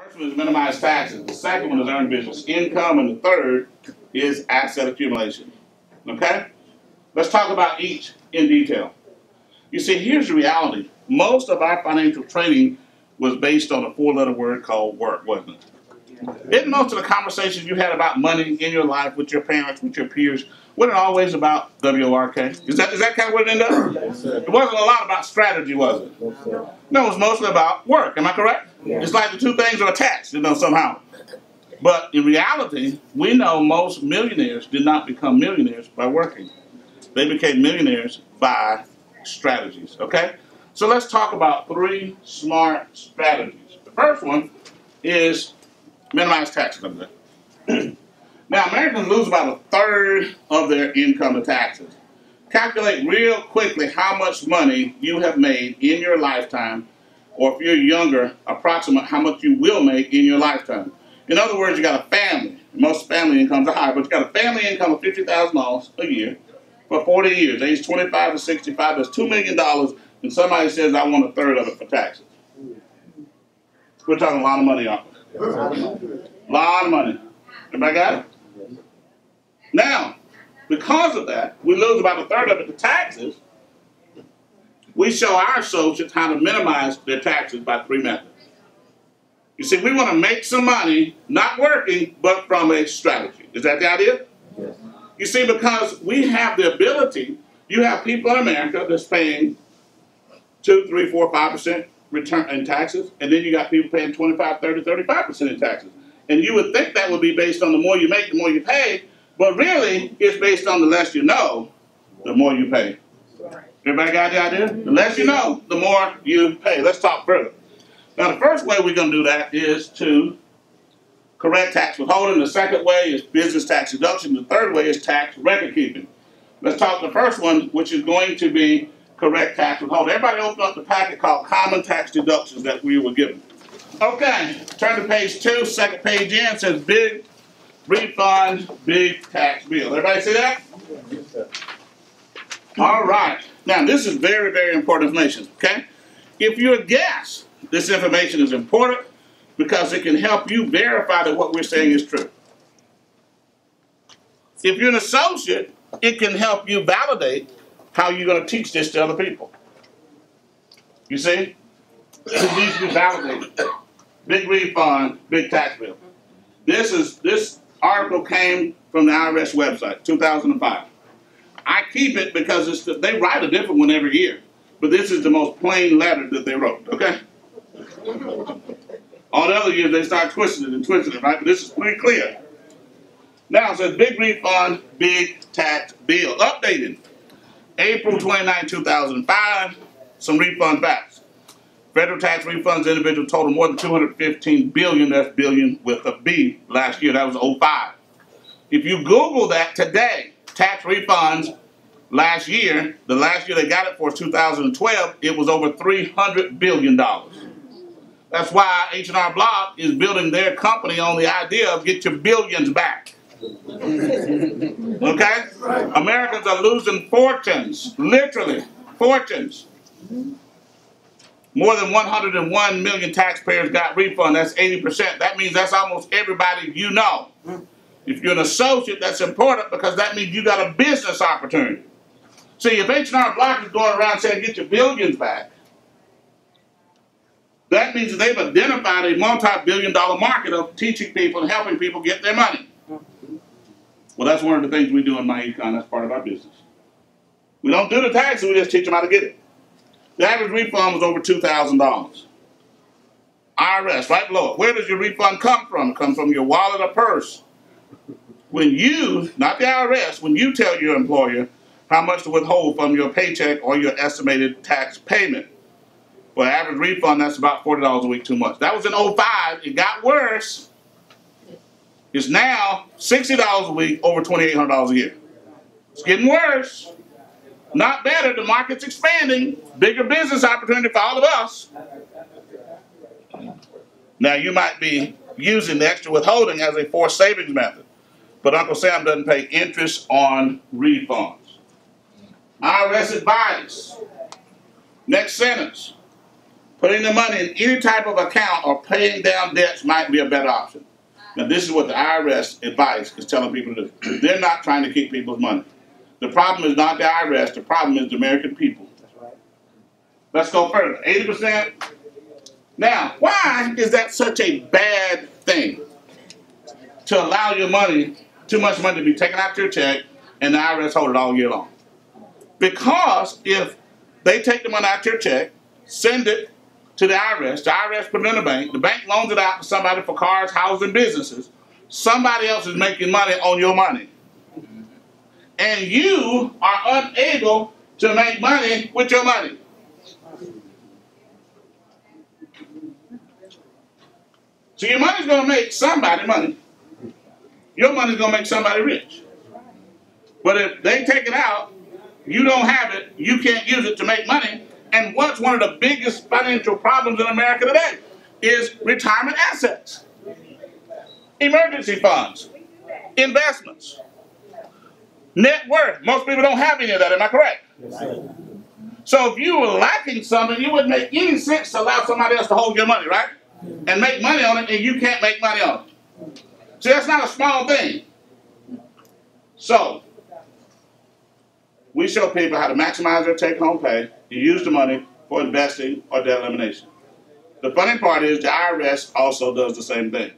First one is minimize taxes. The second one is earn business income. And the third is asset accumulation. Okay? Let's talk about each in detail. You see, here's the reality. Most of our financial training was based on a four-letter word called work, wasn't it? Isn't most of the conversations you had about money in your life with your parents, with your peers, wasn't it always about W-O-R-K? Is that kind of what it ended up? It wasn't a lot about strategy, was it? No, it was mostly about work. Am I correct? It's like the two things are attached, somehow. But in reality, we know most millionaires did not become millionaires by working. They became millionaires by strategies, okay? So let's talk about 3 smart strategies. The first one is minimize taxes. Now, Americans lose about 1/3 of their income to taxes. Calculate real quickly how much money you have made in your lifetime, or if you're younger, approximate how much you will make in your lifetime. In other words, you got a family. Most family incomes are high, but you got a family income of $50,000 a year for 40 years, age 25 to 65. That's $2 million, and somebody says, I want 1/3 of it for taxes. We're talking a lot of money, aren't we? A lot of money. Everybody got it? Now, because of that, we lose about 1/3 of it to taxes. We show our associates how to minimize their taxes by 3 methods. You see, we want to make some money, not working, but from a strategy. Is that the idea? Yes. You see, because we have the ability, you have people in America that's paying 2, 3, 4, 5% return in taxes, and then you got people paying 25, 30, 35% in taxes. And you would think that would be based on the more you make, the more you pay, but really, it's based on the less you know, the more you pay. Everybody got the idea? The less you know, the more you pay. Let's talk further. Now, the first way we're going to do that is to correct tax withholding. The second way is business tax deduction. The third way is tax record keeping. Let's talk the first one, which is going to be correct tax withholding. Everybody open up the packet called Common Tax Deductions that we were given. Okay, turn to page 2, second page in. It says big refund, big tax bill. Everybody see that? All right. Now, this is very, very important information, okay? If you're a guest, this information is important because it can help you verify that what we're saying is true. If you're an associate, it can help you validate how you're going to teach this to other people. You see? It needs to be validated. Big refund, big tax bill. This article came from the IRS website, 2005. I keep it because they write a different one every year, but this is the most plain letter that they wrote, okay? All the other years they start twisting it, right? But this is pretty clear. Now it says big refund, big tax bill. Updated. April 29, 2005. Some refund facts. Federal tax refunds to individuals total more than $215 billion. That's billion with a B last year. That was 05. If you Google that today, tax refunds last year, the last year they got it for 2012, it was over $300 billion. That's why H&R Block is building their company on the idea of get your billions back. Okay? Americans are losing fortunes, literally fortunes. More than 101 million taxpayers got refund. That's 80%. That means that's almost everybody you know. If you're an associate, that's important because that means you got a business opportunity. See, if H&R Block is going around saying get your billions back, that means that they've identified a multi-billion-dollar market of teaching people and helping people get their money. Well, that's one of the things we do in my econ. That's part of our business. We don't do the taxes, we just teach them how to get it. The average refund was over $2,000. IRS, right below it. Where does your refund come from? It comes from your wallet or purse. When you, not the IRS, when you tell your employer how much to withhold from your paycheck or your estimated tax payment. For an average refund, that's about $40 a week too much. That was in 05. It got worse. It's now $60 a week, over $2,800 a year. It's getting worse. Not better. The market's expanding. Bigger business opportunity for all of us. Now, you might be using the extra withholding as a forced savings method, but Uncle Sam doesn't pay interest on refunds. IRS advice. Next sentence. putting the money in any type of account or paying down debts might be a better option. Now, this is what the IRS advice is telling people to do. They're not trying to keep people's money. The problem is not the IRS. The problem is the American people. Let's go further. 80%. Now, why is that such a bad thing? To allow your money, too much money to be taken out your check and the IRS hold it all year long. Because if they take the money out your check, send it to the IRS put it in the bank loans it out to somebody for cars, houses, and businesses. Somebody else is making money on your money. And you are unable to make money with your money. So your money's going to make somebody money. Your money's going to make somebody rich. But if they take it out, you don't have it, you can't use it to make money. And what's one of the biggest financial problems in America today is retirement assets, emergency funds, investments, net worth. Most people don't have any of that, am I correct? So if you were lacking something, it wouldn't make any sense to allow somebody else to hold your money, right? And make money on it, and you can't make money on it. See, that's not a small thing. So, we show people how to maximize their take-home pay and use the money for investing or debt elimination. The funny part is the IRS also does the same thing.